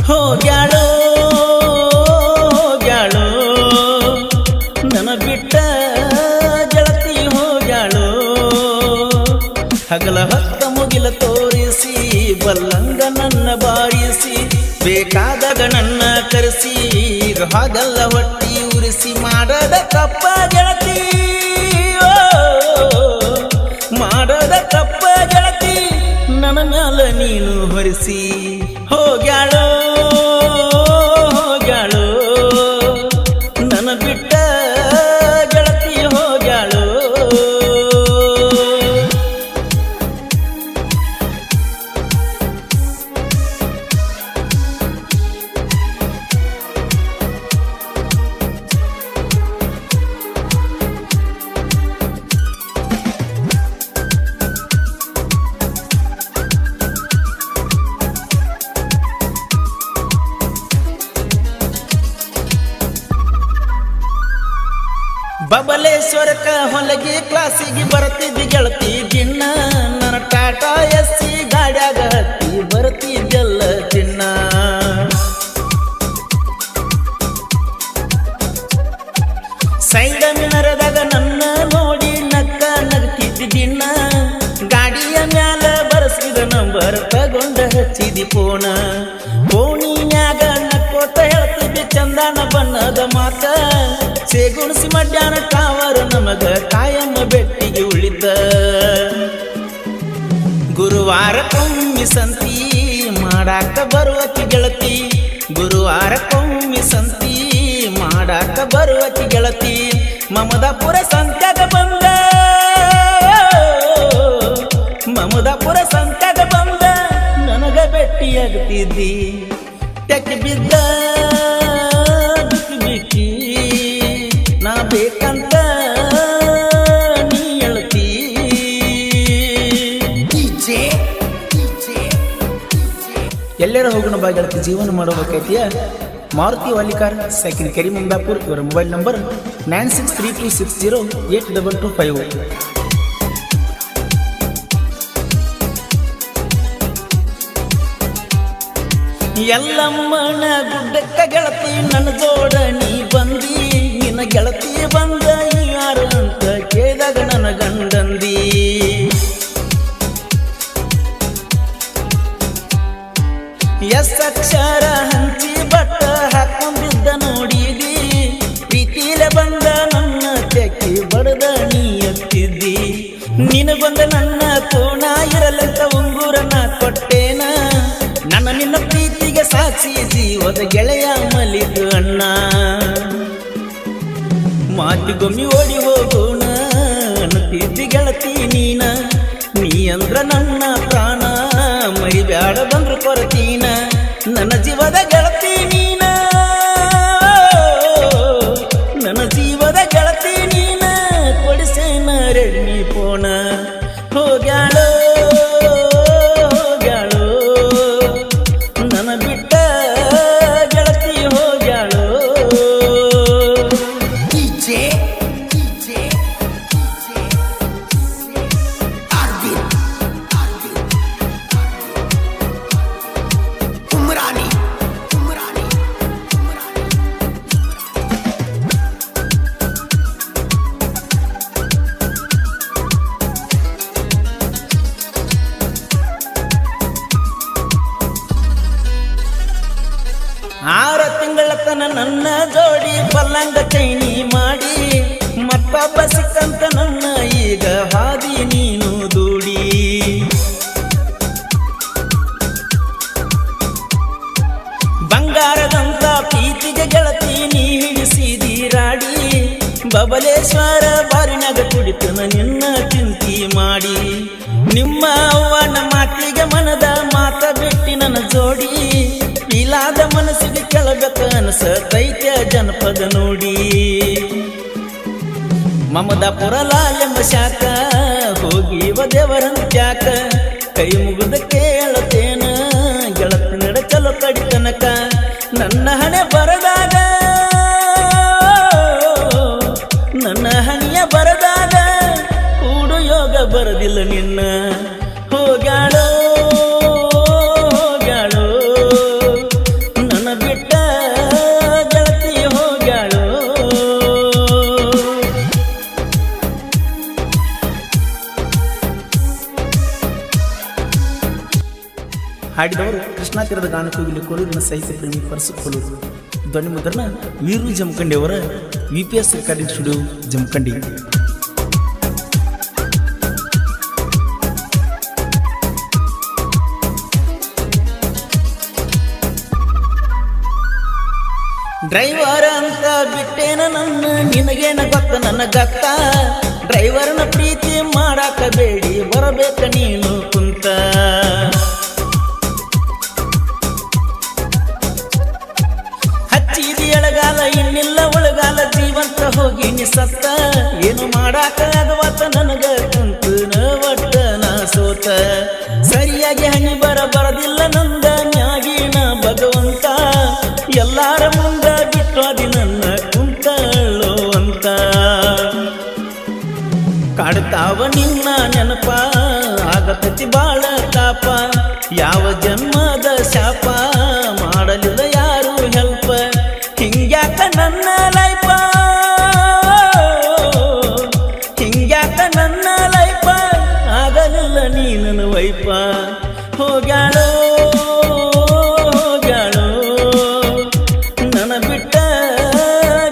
ಹೋಗ್ಯಾಳೋ ಹೋಗ್ಯಾಳೋ ನನ್ನ ಬಿಟ್ಟ ಗೆಳತಿ ಹೋಗ್ಯಾಳೋ ಹಗಲ ಹೊತ್ತ ಮುಗಿಲ ತೋರಿಸಿ ಬಲ್ಲಂಗ ನನ್ನ ಬಾಯಿಸಿ ಬೇಕಾದಾಗ ನನ್ನ ಕರೆಸಿ ಹಾಗಲ್ಲ ಹೊಟ್ಟಿ ಉರಿಸಿ ಮಾಡದ ತಪ್ಪ ಗೆಳತಿ ಮಾಡದ ತಪ್ಪ ಗೆಳತಿ ನನ್ನ ಮ್ಯಾಲ ನೀನು ಹೊರಿಸಿ ಹೋಗ್ಯಾಳೋ ಹೋಗ್ಯಾಳೋ ನನ್ನ ಬಿಟ್ಟ ಗೆಳತಿ ಹೋಗ್ಯಾಳೋ ಬಬಲೇಶ್ವರಕ ಹೊಲಗಿ ಕ್ಲಾಸಿಗೆ ಬರ್ತಿದ್ದಿ ಗೆಳತಿ ದಿನ ನನ್ನ ಟಾಟಾ ಎಸ್ಸಿ ಗಾಡ್ಯಾಗ ಹತ್ತಿ ಬರ್ತಿದ್ದೆಲ್ಲ ದಿನ ಸೈಡ ಮಿನರದಾಗ ನನ್ನ ನೋಡಿ ನಕ್ಕ ನಗ್ತಿದ್ದಿ ದಿನ ಗಾಡಿಯ ಮ್ಯಾಲ ಬರಸಿದ ನಂಬರ್ ತಗೊಂಡ ಹಚ್ಚಿದಿ ಫೋನಿನ್ಯಾಗ ನಕ್ಕೋತ ಹೇಳ್ತಿದ್ದಿ ಚಂದನ ಬಣ್ಣದ ಮಾತ ಸೇಗುಣಿಸಿ ಮಧ್ಯಾಹ್ನ ಕಾವರು ನಮಗ ಕಾಯಮ್ಮ ಬೆಟ್ಟಿಗೆ ಉಳಿದ ಗುರುವಾರಕ್ಕೊಮ್ಮೆ ಸಂತಿ ಮಾಡಾಕ ಬರುವಕಿ ಗೆಳತಿ ಗುರುವಾರಕ್ಕೊಮ್ಮೆ ಸಂತಿ ಮಾಡಾಕ ಬರುವಕಿ ಗೆಳತಿ ಮಮದಾಪುರ ಸಂತ್ಯಾಗ ಬಂದ ಮಮದಾಪುರ ಸಂತ್ಯಾಗ ಬಂದ ನನಗ ಬೆಟ್ಟಿಯಾಗ್ತಿದ್ದಿ ತೆಕ್ಕೆ ಬಿದ್ದ ಬಿಕ್ಕಿ ನಾ ಬೇಕಂತ ನೀ ಹೇಳ್ತಿ ಎಲ್ಲರ ಹೋಗೋಣ ಬಾ ಗೆಳತಿ ಜೀವನ ಮಾಡೋಬೇಕೈತಿಯ ಮಾರುತಿ ವಾಲಿಕಾರ್ ಸೈಕಿಲ್ ಕೆರಿ ಮುಂದಾಪುರ್ ಇವರ ಮೊಬೈಲ್ ನಂಬರ್ 9632608225 ಎಲ್ಲಮ್ಮನ ಗುಡ್ಡಕ್ಕ ಗೆಳತಿ ನನ್ನ ಜೋಡ ನೀ ಬಂದಿ ನಿನ್ನ ಗೆಳತಿ ಬಂದ ಯಾರು ಅಂತ ಕೇಳಿದಾಗ ನನ್ನ ಗಂಡಂದಿ ಎಸ್ ಅಕ್ಷರ ಹಂಚಿ ಬಟ್ಟ ಹಾಕೊಂಡಿದ್ದ ನೋಡಿದಿ ಪ್ರೀತಿಲೆ ಬಂದ ನನ್ನ ತೆಕ್ಕಿ ಬಡದ ನೀ ಎತ್ತಿದ್ದಿ ನಿನಗೊಂದ ನನ್ನ ಕೋಣ ಇರಲಂತ ಉಂಗುರನ ಕೊಟ್ಟೇನ ನನ್ನ ನಿನ್ನ ಪ್ರೀತಿಗೆ ಸಾಕ್ಷಿ ಜೀವದ ಗೆಳೆಯ ಮಲಿದು ಅಣ್ಣ ಮಾತಿಗೊಮ್ಮೆ ಓಡಿ ಹೋಗೋಣ ಅನ್ನತಿದ್ದಿ ಗೆಳತಿ ನೀನ ನೀ ಅಂದ್ರ ನನ್ನ ಪ್ರಾಣ ಮರಿಬ್ಯಾಡ ಬಂದ್ರು ಕೊರತೀನ ನನ್ನ ಜೀವದ ಗೆಳತಿ ನೀನ ನನ್ನ ಜೀವದ ಗೆಳತಿ ನೀನ ಕೊಡಿಸೇನ ರೆಡ್ಮಿ ಫೋನ ಹೋಗ್ಯಾಳೋ ಹೋಗ್ಯಾಳೋ ನನ್ನ ಬಿಟ್ಟ ಗೆಳತಿ ಹೋಗ್ಯಾಳೋ ನನ್ನ ಜೋಡಿ ಪಲ್ಲಂಗ ಚೈನಿ ಮಾಡಿ ಮತ್ತೊಬ್ಬ ಸಿಕ್ಕಂತ ನನ್ನ ಈಗ ಹಾದಿ ನೀನು ದೂಡಿ ಬಂಗಾರದಂತ ಪ್ರೀತಿಗೆ ಗೆಳತಿ ನೀ ಹಿಡಿಸಿದಿ ರಾಡಿ ಬಬಲೇಶ್ವರ ಬಾರಿನಾಗ ಕುಡಿತನ ನಿನ್ನ ಚಿಂತಿ ಮಾಡಿ ನಿಮ್ಮ ಅವ್ವನ ಮಾತಿಗೆ ಮನದ ಮಾತ ಬಿಟ್ಟಿ ನನ್ನ ಜೋಡಿ ಇಲಾದ ಮನಸ್ಸಿಗೆ ಕೆಳಬೇಕ ಅನಸತೈತ್ಯ ಜನಪದ ನೋಡಿ ಮಮದಾಪುರ ಲಾಲೆಂಬ ಶಾಖ ಹೋಗಿವ ದೇವರಂತ್ಯಾಕ ಕೈ ಮುಗಿದ ಕೇಳತೇನ ಗೆಳತಿ ನಡ ಚಲೋ ಕಡಿತನಕ ನನ್ನ ಹಣೆ ಬರದಾಗ ನನ್ನ ಹಣಿಯ ಬರದಾಗ ಕೂಡು ಯೋಗ ಬರದಿಲ್ಲ ನಿನ್ನ ಹೋಗ್ಯಾಳೋ ಹಾಡಿದವರು ಕೃಷ್ಣಾ ತೀರದ ಗಾನಕೋಗಿಲೆ ಕೋಲೂರಿನ ಸಾಹಿತ್ಯ ಪ್ರೇಮಿ ಪರಸು ಕೋಲೂರು. ಧ್ವನಿ ಮುದ್ರಣ ವೀರು ಜಮಖಂಡಿ ಅವರ VPS recording studio Jamkhandi. Driver ಅಂತ ಬಿಟ್ಟೇನ ನನ್ನ ನಿನಗೇನ ಗೊತ್ತ ನನ್ನ ಗತ್ತ. ಡ್ರೈವರ್ನ ಪ್ರೀತಿ ಮಾಡಾಕ ಬೇಡಿ ಬರಬೇಕ ನೀನು ಕುಂತ. ಹಚ್ಚಿದಿ ಎಳಗಾಲ ಇನ್ನಿಲ್ಲ ಒಳಗಾಲ ಜೀವಂತ ಹೋಗಿ ನಿಸತ್ತ. ಏನು ಮಾಡಾಕ ಆಗವತ್ತ ನನಗ ಕುಂತು ಒಟ್ಟ ನಾ ಸೋತ. ಸರಿಯಾಗಿ ಹನಿ ಬರದಿಲ್ಲ ನಂದ ನ್ಯಾಗಿನ ಭಗವಂತ. ಎಲ್ಲಾರ ಮುಂದ ಬಿಟ್ಟೋದಿ ನನ್ನ ಕುಂತಳೋ ಅಂತ. ಕಾಡ್ತಾವ ನಿನ್ನ ನೆನಪ ಆಗತತಿ ಬಾಳ ತಾಪ. ಯಾವ ಜನ್ಮದ ಶಾಪ ಮಾಡಲಿಲ್ಲ ಯಾರು ಹೆಲ್ಪ. ಹಿಂಗ್ಯಾಕ ನನ್ನ ಲೈಫ, ಹಿಂಗ್ಯಾಕ ನನ್ನ ಲೈಫ ಆಗಲಿಲ್ಲ ನೀ ನನ್ನ ವೈಫ. ಹೋಗ್ಯಾಳೋ ಹೋಗ್ಯಾಳೋ ನನ್ನ ಬಿಟ್ಟ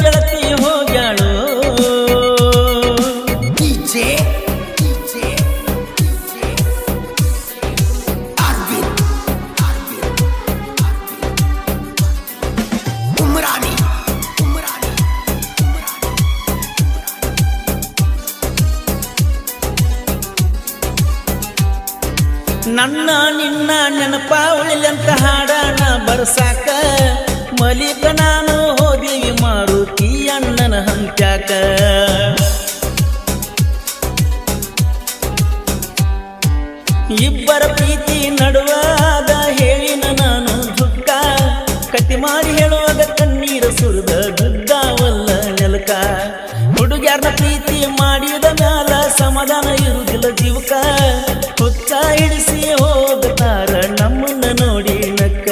ಗೆಳತಿ ಹೋಗ್ಯಾಳೋ. ನನ್ನ ನಿನ್ನ ನೆನಪ ಉಳಿಲಂತ ಹಾಡನ ಬರ್ಸಾಕ. ಮಲಿಕ ನಾನು ಹೋದಿವಿ ಮಾರುತಿ ಅಣ್ಣನ ಹಂತ್ಯಾಕ. ಇಬ್ಬರ ಪ್ರೀತಿ ನಡುವಾದ ಹೇಳಿನ ನಾನು ದುಃಖ. ಕತಿ ಮಾಡಿ ಹೇಳುವಾಗ ಕಣ್ಣೀರ ಸುರಿದ ಗುದ್ದಾವಲ್ಲ ನೆಲಕ. ಹುಡುಗ್ಯಾರ್ನ ಪ್ರೀತಿ ಮಾಡಿದ ಮ್ಯಾಲ ಸಮಾಧಾನ ಇರುವುದಿಲ್ಲ ಜೀವಕ. ಹುಚ್ಚ ಹಿಡಿಸಿ ಹೋಗುತ್ತಾರ ನಮ್ಮನ್ನ ನೋಡಿ ನಕ್ಕ.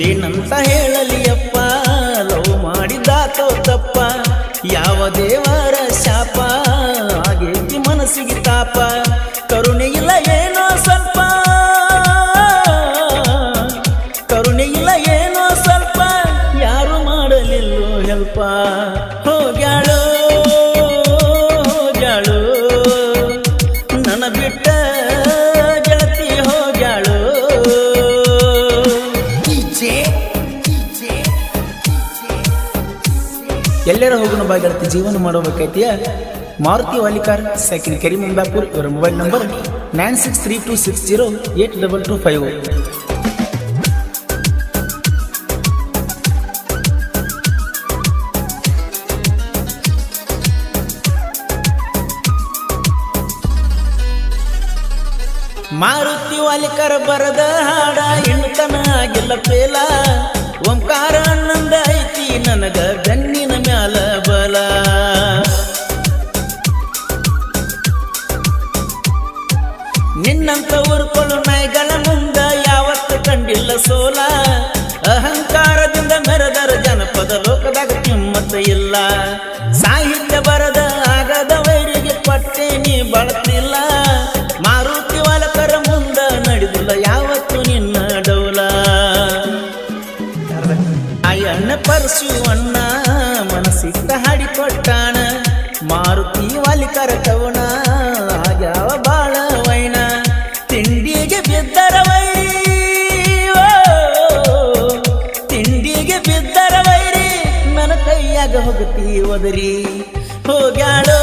ಏನಂತ ಹೇಳಲಿಯಪ್ಪ ಲವ್ ಮಾಡಿದಾತೋ ತಪ್ಪ. ಯಾವ ದೇವರ ಶಾಪ ಆಗೇತಿ ಮನಸ್ಸಿಗೆ ತಾಪ. ಕರುಣೆ ಇಲ್ಲ ಏನೋ ಸ್ವಲ್ಪ, ಕರುಣೆ ಇಲ್ಲ ಏನೋ ಸ್ವಲ್ಪ. ಯಾರು ಮಾಡಲಿಲ್ಲೋ ಹೆಲ್ಪ. ಹೋಗ್ಯಾಳೋ ಹೋಗ್ಯಾಳೋ ನನ್ನ ಬಿಟ್ಟ ಗೆಳತಿ ಹೋಗ್ಯಾಳೋ. ಎಲ್ಲರ ಹೋಗೋಣ ಬಾ ಗೆಳತಿ ಜೀವನ ಮಾಡಬೇಕೈತಿಯ. ಮಾರುತಿ ವಾಲಿಕಾರ್ ಸೈಕಿಲ್ ಕೆರಿ ಮುಂದಾಪುರ್. ಇವರ ಮೊಬೈಲ್ ನಂಬರ್ 9632608225. ಮಾರುತಿ ವಾಲಿಕರ ಬರದ ಹಾಡ ಹೆಣ್ಣುತನ ಆಗಿಲ್ಲ ಪೇಲ. ಓಂಕಾರ ಆನಂದ ಐತಿ ನನಗ ಬೆನ್ನಿನ ಮ್ಯಾಲ ಬಲ. ನಿನ್ನಂತ ಊರ್ಕೊಳ್ಳು ನಾಯಿಗಳ ಮುಂದ ಯಾವತ್ತು ಕಂಡಿಲ್ಲ ಸೋಲ. ಅಹಂಕಾರದಿಂದ ಮೆರೆದರ ಜನಪದ ಲೋಕದಾಗ ಕಿಮ್ಮತ್ತ ಇಲ್ಲ. ಸಾಹಿತ್ಯ ಬರದ ಆಗದ ವೈರಿಗೆ ಪಟ್ಟೇನಿ ಬಳತಿಲ್ಲ. ಮಾರುತಿ ವಾಲಕರ ಮುಂದ ನಡೆದಿಲ್ಲ ಯಾವತ್ತು ನಿನ್ನ ಡೌಲ. ಅಯ್ಯಣ್ಣ ಪರಸು ಅಣ್ಣ ಮನಸ್ಸಿಟ್ಟ ಹಾಡಿಕೊಟ್ಟಾಣ. ಮಾರುತಿ ವಾಲಿಕರ ಕವನ ಆಗ್ಯಾವ ಬಾಳ ವೈನ. ತಿಂಡಿಗೆ ಬಿದ್ದರ ವೈರಿ, ತಿಂಡಿಗೆ ಬಿದ್ದರ ವೈರಿ ನನ್ನ ಕೈಯಾಗ ಹೋಗತಿ ಒದರಿ. ಹೋಗ್ಯಾಳೋ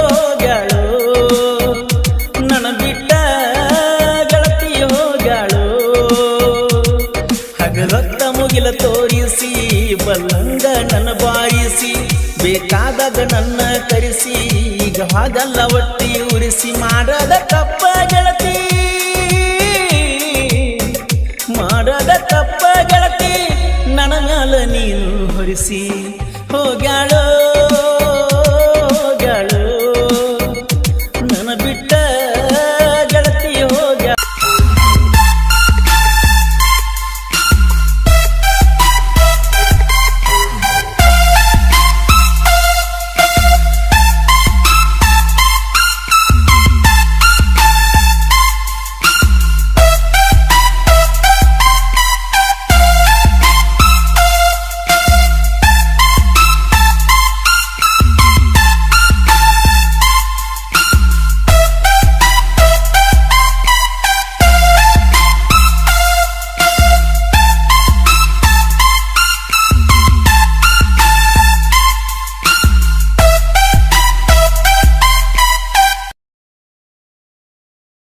ಹೋಗ್ಯಾಳೋ ನನ್ನ ಬಿಟ್ಟ ಗೆಳತಿ ಹೋಗ್ಯಾಳೋ. ಹಗಲೊತ್ತ ಮುಗಿಲ ತೋರಿಸಿ ಬಲ್ಲಂಗ ನನ್ನ ಬಾಯಿಸಿ. ಬೇಕಾದಾಗ ನನ್ನ ಕರೆಸಿ ಈಗ ಹಾಗಲ್ಲ ಒಟ್ಟಿ ಉರಿಸಿ. ಮಾಡದ ತಪ್ಪಾಗ